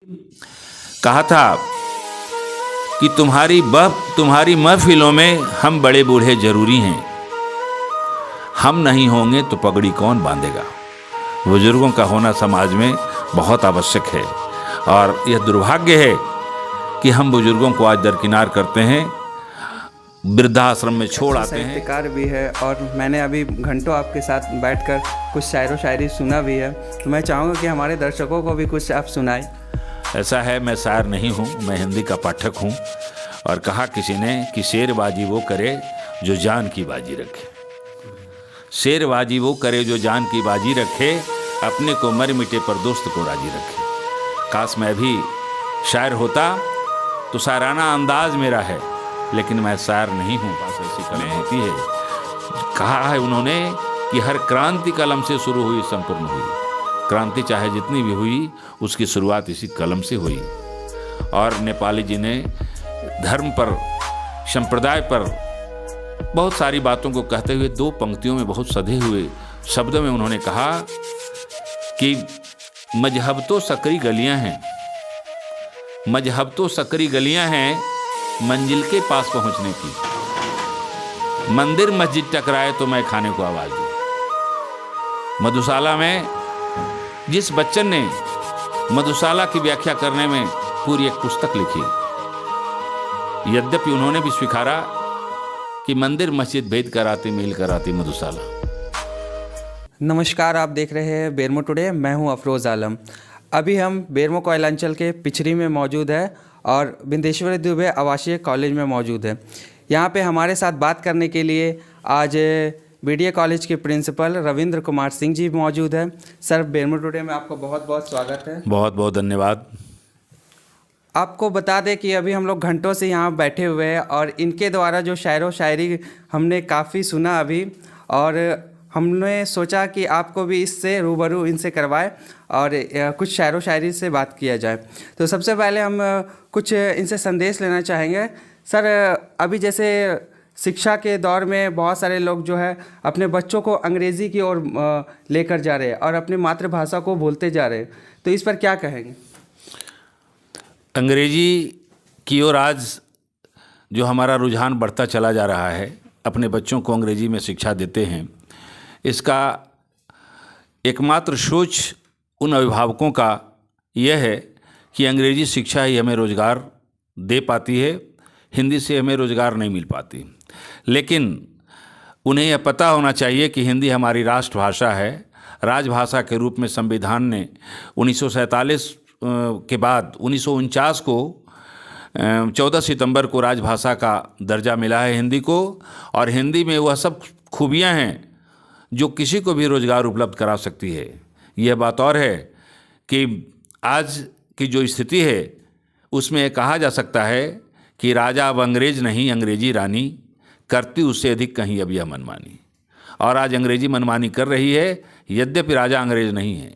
कहा था कि तुम्हारी महफिलों में हम बड़े बूढ़े जरूरी हैं, हम नहीं होंगे तो पगड़ी कौन बांधेगा। बुजुर्गों का होना समाज में बहुत आवश्यक है और यह दुर्भाग्य है कि हम बुजुर्गों को आज दरकिनार करते हैं, वृद्धाश्रम में छोड़ आते हैं। साहित्यकार भी है और मैंने अभी घंटों आपके साथ बैठकर कुछ शायरो शायरी सुना भी है, तो मैं चाहूँगा कि हमारे दर्शकों को भी कुछ आप सुनाएं। ऐसा है, मैं शायर नहीं हूँ, मैं हिंदी का पाठक हूँ। और कहा किसी ने कि शेरबाजी वो करे जो जान की बाजी रखे। शेरबाजी वो करे जो जान की बाजी रखे, अपने को मर मिटे पर दोस्त को राजी रखे। काश मैं भी शायर होता तो शायराना अंदाज मेरा है, लेकिन मैं शायर नहीं हूँ। पास ऐसी कलम होती है। कहा है उन्होंने कि हर क्रांति कलम से शुरू हुई संपूर्ण हुई। क्रांति चाहे जितनी भी हुई, उसकी शुरुआत इसी कलम से हुई। और नेपाली जी ने धर्म पर, संप्रदाय पर बहुत सारी बातों को कहते हुए दो पंक्तियों में बहुत सधे हुए शब्दों में उन्होंने कहा कि मजहब तो सकरी गलियां हैं, मजहब तो सकरी गलियां हैं मंजिल के पास पहुंचने की। मंदिर मस्जिद टकराए तो मैं खाने को आवाज दूं। मधुशाला में जिस बच्चन ने मधुशाला की व्याख्या करने में पूरी एक पुस्तक लिखी, यद्यपि उन्होंने भी स्वीकारा कि मंदिर मस्जिद भेद कराती मील कराती मधुशाला। नमस्कार, आप देख रहे हैं बेरमो टुडे। मैं हूं अफरोज़ आलम। अभी हम बेरमो कोयलांचल के पिछड़ी में मौजूद है और बिंदेश्वरी दुबे आवासीय कॉलेज में मौजूद है। यहाँ पे हमारे साथ बात करने के लिए आज बीडीए कॉलेज के प्रिंसिपल रविंद्र कुमार सिंह जी मौजूद है। सर, बेरमो टुडे में आपको बहुत बहुत स्वागत है। बहुत बहुत धन्यवाद। आपको बता दें कि अभी हम लोग घंटों से यहाँ बैठे हुए हैं और इनके द्वारा जो शायरो शायरी हमने काफ़ी सुना अभी, और हमने सोचा कि आपको भी इससे रूबरू इनसे करवाए और कुछ शायरो शायरी से बात किया जाए। तो सबसे पहले हम कुछ इनसे संदेश लेना चाहेंगे। सर, अभी जैसे शिक्षा के दौर में बहुत सारे लोग जो है अपने बच्चों को अंग्रेज़ी की ओर लेकर जा रहे हैं और अपनी मातृभाषा को भूलते जा रहे हैं, तो इस पर क्या कहेंगे? अंग्रेजी की ओर आज जो हमारा रुझान बढ़ता चला जा रहा है, अपने बच्चों को अंग्रेजी में शिक्षा देते हैं, इसका एकमात्र सोच उन अभिभावकों का यह है कि अंग्रेजी शिक्षा ही हमें रोज़गार दे पाती है, हिंदी से हमें रोज़गार नहीं मिल पाती। लेकिन उन्हें यह पता होना चाहिए कि हिंदी हमारी राष्ट्रभाषा है। राजभाषा के रूप में संविधान ने 1947 के बाद 1949 को 14 सितंबर को राजभाषा का दर्जा मिला है हिंदी को, और हिंदी में वह सब खूबियां हैं जो किसी को भी रोज़गार उपलब्ध करा सकती है। यह बात और है कि आज की जो स्थिति है उसमें यह कहा जा सकता है कि राजा अब अंग्रेज नहीं, अंग्रेजी रानी करती उससे अधिक कहीं अब यह मनमानी। और आज अंग्रेजी मनमानी कर रही है, यद्यपि राजा अंग्रेज नहीं है।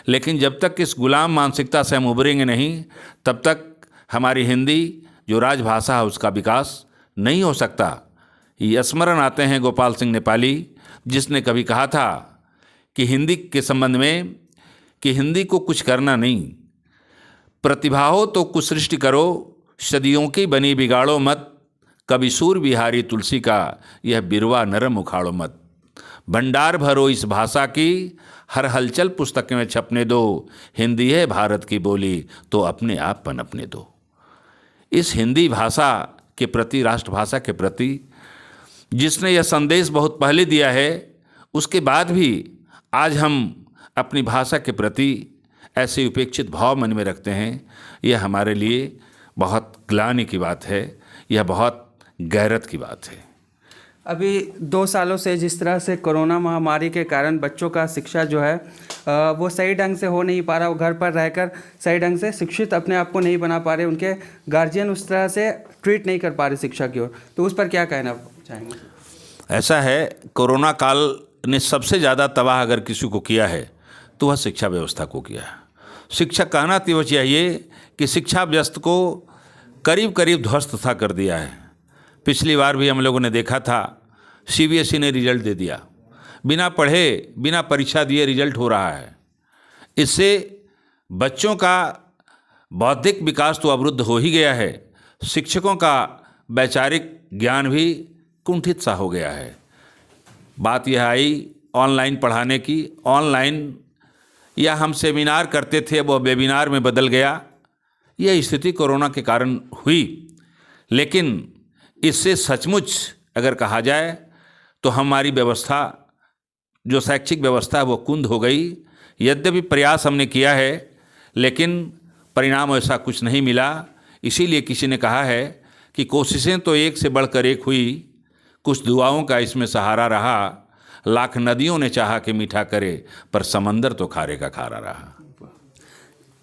लेकिन जब तक इस गुलाम मानसिकता से हम उभरेंगे नहीं, तब तक हमारी हिंदी जो राजभाषा है उसका विकास नहीं हो सकता। ये स्मरण आते हैं गोपाल सिंह नेपाली, जिसने कभी कहा था कि हिंदी के संबंध में कि हिंदी को कुछ करना नहीं, प्रतिभा हो तो कुछ सृष्टि करो, सदियों की बनी बिगाड़ो मत, कभी सूर बिहारी तुलसी का यह बिरवा नरम उखाड़ो मत। भंडार भरो इस भाषा की, हर हलचल पुस्तक में छपने दो, हिंदी है भारत की बोली तो अपने आप पनपने दो। इस हिंदी भाषा के प्रति, राष्ट्रभाषा के प्रति जिसने यह संदेश बहुत पहले दिया है, उसके बाद भी आज हम अपनी भाषा के प्रति ऐसे उपेक्षित भाव मन में रखते हैं, यह हमारे लिए बहुत ग्लानि की बात है, यह बहुत गैरत की बात है। अभी 2 सालों से जिस तरह से कोरोना महामारी के कारण बच्चों का शिक्षा जो है वो सही ढंग से हो नहीं पा रहा, वो घर पर रहकर सही ढंग से शिक्षित अपने आप को नहीं बना पा रहे, उनके गार्जियन उस तरह से ट्रीट नहीं कर पा रहे शिक्षा की ओर, तो उस पर क्या कहना चाहेंगे? ऐसा है, कोरोना काल ने सबसे ज़्यादा तबाह अगर किसी को किया है तो वह शिक्षा व्यवस्था को किया है। शिक्षा कहना तो चाहिए कि शिक्षा व्यवस्था को करीब करीब ध्वस्त सा कर दिया है। पिछली बार भी हम लोगों ने देखा था, सीबीएसई ने रिजल्ट दे दिया, बिना पढ़े बिना परीक्षा दिए रिजल्ट हो रहा है। इससे बच्चों का बौद्धिक विकास तो अवरुद्ध हो ही गया है, शिक्षकों का वैचारिक ज्ञान भी कुंठित सा हो गया है। बात यह आई ऑनलाइन पढ़ाने की। ऑनलाइन या हम सेमिनार करते थे वो वेबिनार में बदल गया। यह स्थिति कोरोना के कारण हुई, लेकिन इससे सचमुच अगर कहा जाए तो हमारी व्यवस्था, जो शैक्षिक व्यवस्था है वो कुंद हो गई। यद्यपि प्रयास हमने किया है, लेकिन परिणाम ऐसा कुछ नहीं मिला। इसीलिए किसी ने कहा है कि कोशिशें तो एक से बढ़कर एक हुई, कुछ दुआओं का इसमें सहारा रहा, लाख नदियों ने चाहा कि मीठा करे, पर समंदर तो खारे का खारा रहा।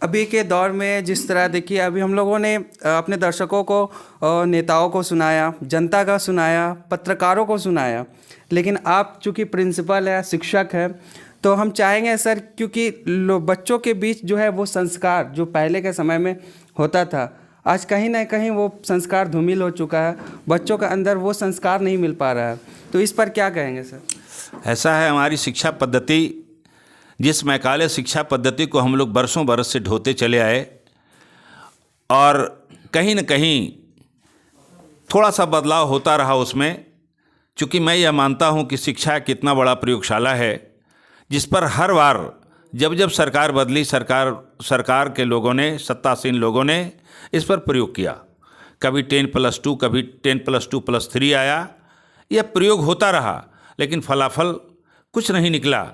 अभी के दौर में जिस तरह देखिए, अभी हम लोगों ने अपने दर्शकों को, नेताओं को सुनाया, जनता का सुनाया, पत्रकारों को सुनाया, लेकिन आप चूँकि प्रिंसिपल है, शिक्षक है, तो हम चाहेंगे सर, क्योंकि बच्चों के बीच जो है वो संस्कार जो पहले के समय में होता था, आज कहीं ना कहीं वो संस्कार धूमिल हो चुका है, बच्चों के अंदर वो संस्कार नहीं मिल पा रहा है, तो इस पर क्या कहेंगे सर? ऐसा है, हमारी शिक्षा पद्धति, जिस मैकाले शिक्षा पद्धति को हम लोग बरसों बरस से ढोते चले आए, और कहीं न कहीं थोड़ा सा बदलाव होता रहा उसमें। चूँकि मैं यह मानता हूँ कि शिक्षा कितना बड़ा प्रयोगशाला है, जिस पर हर बार जब जब सरकार बदली, सरकार के लोगों ने, सत्तासीन लोगों ने इस पर प्रयोग किया। कभी 10+2, कभी 10+2+3 आया। यह प्रयोग होता रहा, लेकिन फलाफल कुछ नहीं निकला।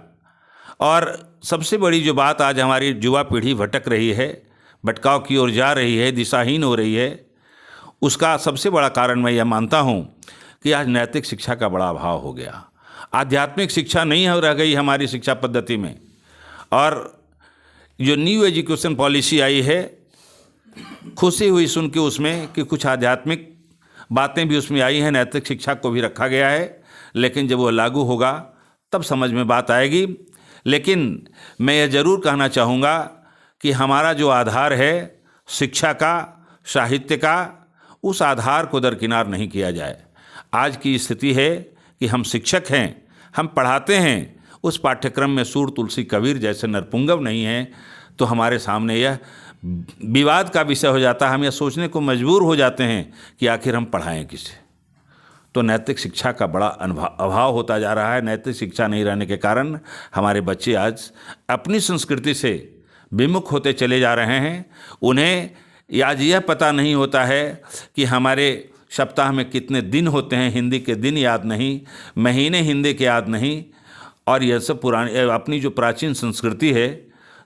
और सबसे बड़ी जो बात, आज हमारी युवा पीढ़ी भटक रही है, भटकाव की ओर जा रही है, दिशाहीन हो रही है, उसका सबसे बड़ा कारण मैं यह मानता हूँ कि आज नैतिक शिक्षा का बड़ा अभाव हो गया। आध्यात्मिक शिक्षा नहीं हो रह गई हमारी शिक्षा पद्धति में। और जो न्यू एजुकेशन पॉलिसी आई है, खुशी हुई सुन के उसमें कि कुछ आध्यात्मिक बातें भी उसमें आई हैं, नैतिक शिक्षा को भी रखा गया है, लेकिन जब वो लागू होगा तब समझ में बात आएगी। लेकिन मैं यह ज़रूर कहना चाहूँगा कि हमारा जो आधार है शिक्षा का, साहित्य का, उस आधार को दरकिनार नहीं किया जाए। आज की स्थिति है कि हम शिक्षक हैं, हम पढ़ाते हैं, उस पाठ्यक्रम में सूर, तुलसी, कबीर जैसे नरपुंगव नहीं हैं, तो हमारे सामने यह विवाद का विषय हो जाता है। हम यह सोचने को मजबूर हो जाते हैं कि आखिर हम पढ़ाएं किसे। तो नैतिक शिक्षा का बड़ा अभाव होता जा रहा है। नैतिक शिक्षा नहीं रहने के कारण हमारे बच्चे आज अपनी संस्कृति से विमुख होते चले जा रहे हैं। उन्हें आज यह पता नहीं होता है कि हमारे सप्ताह में कितने दिन होते हैं, हिंदी के दिन याद नहीं, महीने हिंदी के याद नहीं, और यह सब पुरानी अपनी जो प्राचीन संस्कृति है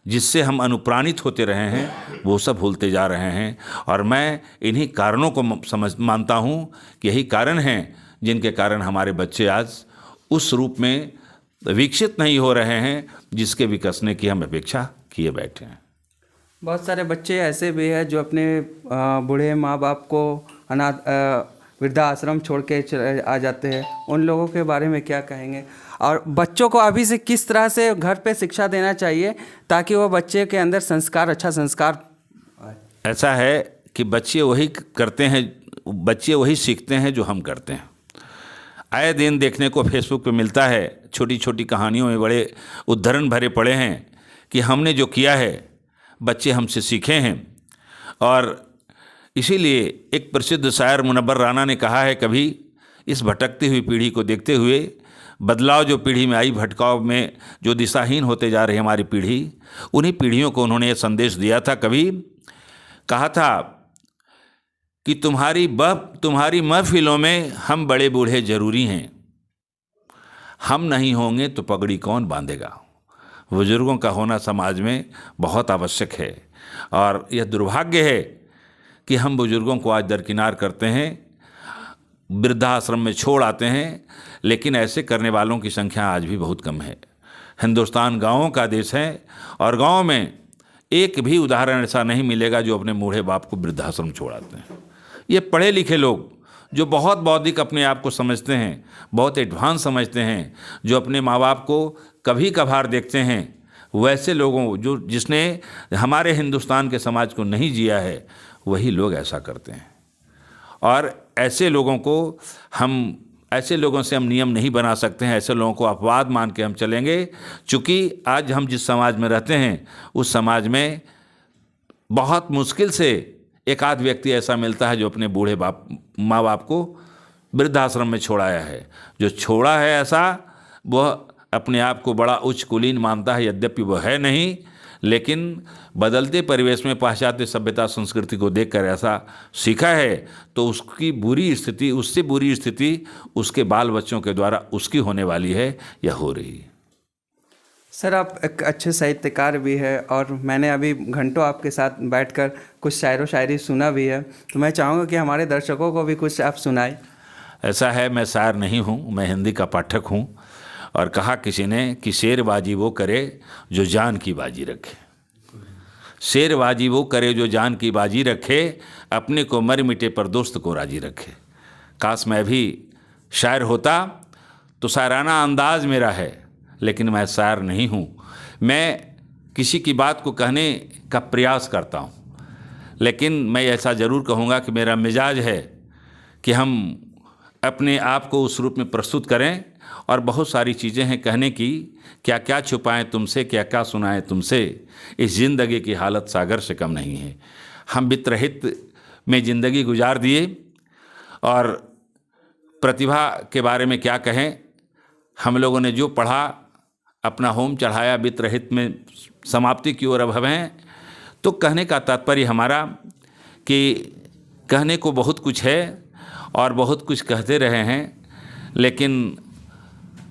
जिससे हम अनुप्राणित होते रहे हैं, वो सब भूलते जा रहे हैं। और मैं इन्हीं कारणों को मानता हूँ कि यही कारण हैं जिनके कारण हमारे बच्चे आज उस रूप में विकसित नहीं हो रहे हैं जिसके विकसने की हम अपेक्षा किए बैठे हैं। बहुत सारे बच्चे ऐसे भी हैं जो अपने बूढ़े माँ बाप को अनाथ वृद्धाश्रम छोड़ के आ जाते हैं, उन लोगों के बारे में क्या कहेंगे? और बच्चों को अभी से किस तरह से घर पे शिक्षा देना चाहिए ताकि वो बच्चे के अंदर संस्कार, अच्छा संस्कार आए? ऐसा है कि बच्चे वही करते हैं, बच्चे वही सीखते हैं जो हम करते हैं। आए दिन देखने को फेसबुक पे मिलता है, छोटी छोटी कहानियों में बड़े उद्धरण भरे पड़े हैं कि हमने जो किया है बच्चे हमसे सीखे हैं। और इसीलिए एक प्रसिद्ध शायर मुनव्वर राना ने कहा है, कभी इस भटकती हुई पीढ़ी को देखते हुए, बदलाव जो पीढ़ी में आई, भटकाव में जो दिशाहीन होते जा रही हमारी पीढ़ी, उन्हीं पीढ़ियों को उन्होंने ये संदेश दिया था। कभी कहा था कि तुम्हारी महफिलों में हम बड़े बूढ़े जरूरी हैं, हम नहीं होंगे तो पगड़ी कौन बांधेगा। बुजुर्गों का होना समाज में बहुत आवश्यक है, और यह दुर्भाग्य है कि हम बुजुर्गों को आज दरकिनार करते हैं, वृद्धाश्रम में छोड़ आते हैं, लेकिन ऐसे करने वालों की संख्या आज भी बहुत कम है। हिंदुस्तान गाँवों का देश है, और गाँव में एक भी उदाहरण ऐसा नहीं मिलेगा जो अपने बूढ़े बाप को वृद्धाश्रम छोड़ आते हैं। ये पढ़े लिखे लोग जो बहुत बौद्धिक अपने आप को समझते हैं, बहुत एडवांस समझते हैं, जो अपने माँ बाप को कभी कभार देखते हैं, वैसे लोगों जिसने हमारे हिंदुस्तान के समाज को नहीं जिया है, वही लोग ऐसा करते हैं। और ऐसे लोगों से हम नियम नहीं बना सकते हैं, ऐसे लोगों को अपवाद मान के हम चलेंगे। चूँकि आज हम जिस समाज में रहते हैं उस समाज में बहुत मुश्किल से एक आध व्यक्ति ऐसा मिलता है जो अपने बूढ़े माँ बाप को वृद्धाश्रम में छोड़ाया है। जो छोड़ा है ऐसा, वह अपने आप को बड़ा उच्च कुलीन मानता है, यद्यपि वह है नहीं, लेकिन बदलते परिवेश में पाश्चात्य सभ्यता संस्कृति को देखकर ऐसा सीखा है, तो उसकी बुरी स्थिति, उससे बुरी स्थिति उसके बाल बच्चों के द्वारा उसकी होने वाली है या हो रही है। सर, आप एक अच्छे साहित्यकार भी है और मैंने अभी घंटों आपके साथ बैठकर कुछ शायरो शायरी सुना भी है, तो मैं चाहूँगा कि हमारे दर्शकों को भी कुछ आप सुनाएं। ऐसा है, मैं शायर नहीं हूँ, मैं हिंदी का पाठक हूँ। और कहा किसी ने कि शेरबाजी वो करे जो जान की बाजी रखे। शेरबाजी वो करे जो जान की बाजी रखे, अपने को मर मिटे पर दोस्त को राजी रखे। काश मैं भी शायर होता तो शायराना अंदाज मेरा है, लेकिन मैं शायर नहीं हूँ। मैं किसी की बात को कहने का प्रयास करता हूँ, लेकिन मैं ऐसा ज़रूर कहूँगा कि मेरा मिजाज है कि हम अपने आप को उस रूप में प्रस्तुत करें। और बहुत सारी चीज़ें हैं कहने की, क्या क्या छुपाएं तुमसे, क्या क्या सुनाएं तुमसे, इस ज़िंदगी की हालत सागर से कम नहीं है। हम वित्तरहित में ज़िंदगी गुजार दिए, और प्रतिभा के बारे में क्या कहें। हम लोगों ने जो पढ़ा, अपना होम चढ़ाया, वित्तरहित में समाप्ति की ओर अब हैं। तो कहने का तात्पर्य हमारा कि कहने को बहुत कुछ है और बहुत कुछ कहते रहे हैं, लेकिन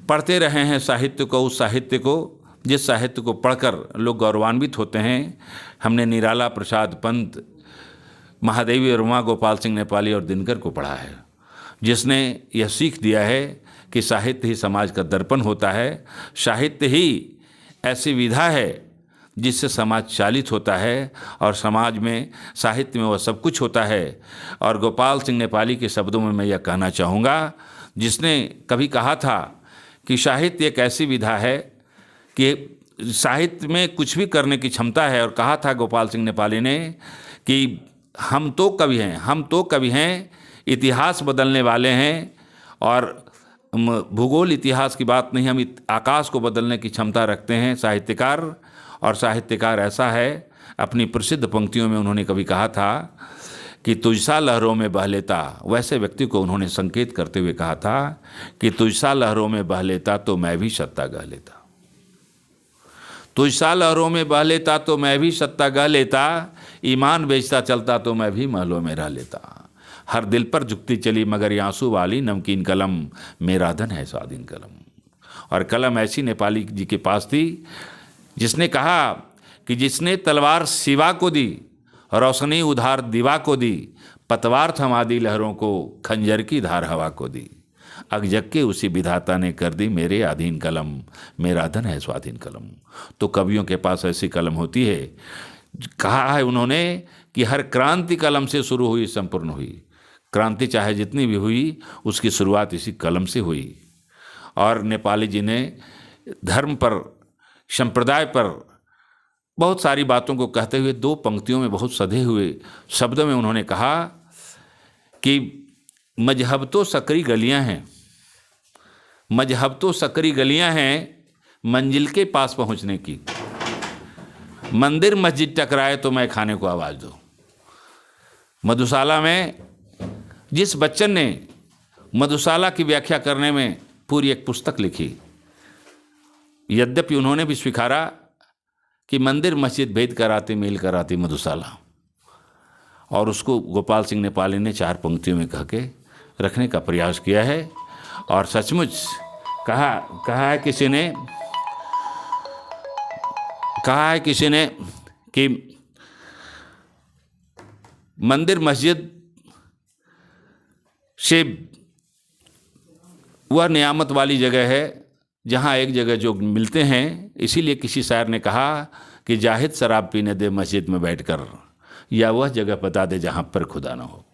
पढ़ते रहे हैं साहित्य को, उस साहित्य को जिस साहित्य को पढ़कर लोग गौरवान्वित होते हैं। हमने निराला प्रसाद पंत, महादेवी वर्मा, गोपाल सिंह नेपाली और दिनकर को पढ़ा है, जिसने यह सीख दिया है कि साहित्य ही समाज का दर्पण होता है। साहित्य ही ऐसी विधा है जिससे समाज चालित होता है, और समाज में, साहित्य में वह सब कुछ होता है। और गोपाल सिंह नेपाली के शब्दों में मैं यह कहना चाहूँगा, जिसने कभी कहा था कि साहित्य एक ऐसी विधा है कि साहित्य में कुछ भी करने की क्षमता है। और कहा था गोपाल सिंह नेपाली ने कि हम तो कवि हैं, इतिहास बदलने वाले हैं, और भूगोल इतिहास की बात नहीं, हम आकाश को बदलने की क्षमता रखते हैं साहित्यकार। और साहित्यकार ऐसा है, अपनी प्रसिद्ध पंक्तियों में उन्होंने कभी कहा था कि तुझसा लहरों में बह लेता, वैसे व्यक्ति को उन्होंने संकेत करते हुए कहा था कि तुझसा लहरों में बह लेता तो मैं भी सत्ता गह लेता। तुझसा लहरों में बह लेता तो मैं भी सत्ता गह लेता, ईमान बेचता चलता तो मैं भी महलों में रह लेता। हर दिल पर झुकती चली मगर ये आंसू वाली नमकीन कलम, मेरा धन है स्वाधीन कलम। और कलम ऐसी नेपाली जी के पास थी जिसने कहा कि जिसने तलवार शिवा को दी, रोशनी उधार दीवा को दी, पतवार थमा दी लहरों को, खंजर की धार हवा को दी। अगजग के उसी विधाता ने कर दी मेरे अधीन कलम, मेरा धन है स्वाधीन कलम। तो कवियों के पास ऐसी कलम होती है। कहा है उन्होंने कि हर क्रांति कलम से शुरू हुई, संपूर्ण हुई। क्रांति चाहे जितनी भी हुई, उसकी शुरुआत इसी कलम से हुई। और नेपाली जी ने धर्म पर, संप्रदाय पर बहुत सारी बातों को कहते हुए दो पंक्तियों में बहुत सधे हुए शब्दों में उन्होंने कहा कि मजहब तो सकरी गलियां हैं, मजहब तो सकरी गलियां हैं, मंजिल के पास पहुंचने की। मंदिर मस्जिद टकराए तो मैं खाने को आवाज़ दूं। मधुशाला में जिस बच्चन ने मधुशाला की व्याख्या करने में पूरी एक पुस्तक लिखी, यद्यपि उन्होंने भी स्वीकारा कि मंदिर मस्जिद भेद कराती मेल कराती मधुशाला, और उसको गोपाल सिंह नेपाली ने 4 पंक्तियों में कह के रखने का प्रयास किया है। और सचमुच कहा है किसी ने कि मंदिर मस्जिद से वह नियामत वाली जगह है जहाँ एक जगह जो मिलते हैं। इसीलिए किसी शायर ने कहा कि जाहिद शराब पीने दे मस्जिद में बैठकर, या वह जगह बता दे जहाँ पर खुदा ना हो।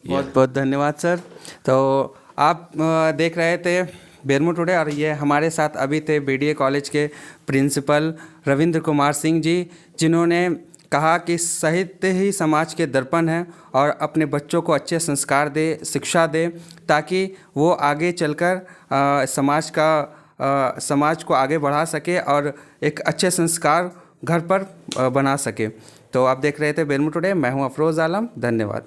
बहुत बहुत धन्यवाद सर। तो आप देख रहे थे बेरमो टुडे, और ये हमारे साथ अभी थे बीडीए कॉलेज के प्रिंसिपल रविंद्र कुमार सिंह जी, जिन्होंने कहा कि साहित्य ही समाज के दर्पण है और अपने बच्चों को अच्छे संस्कार दे, शिक्षा दे, ताकि वो आगे चलकर समाज को आगे बढ़ा सके और एक अच्छे संस्कार घर पर बना सके। तो आप देख रहे थे बेलमू टुडे, मैं हूं अफरोज़ आलम, धन्यवाद।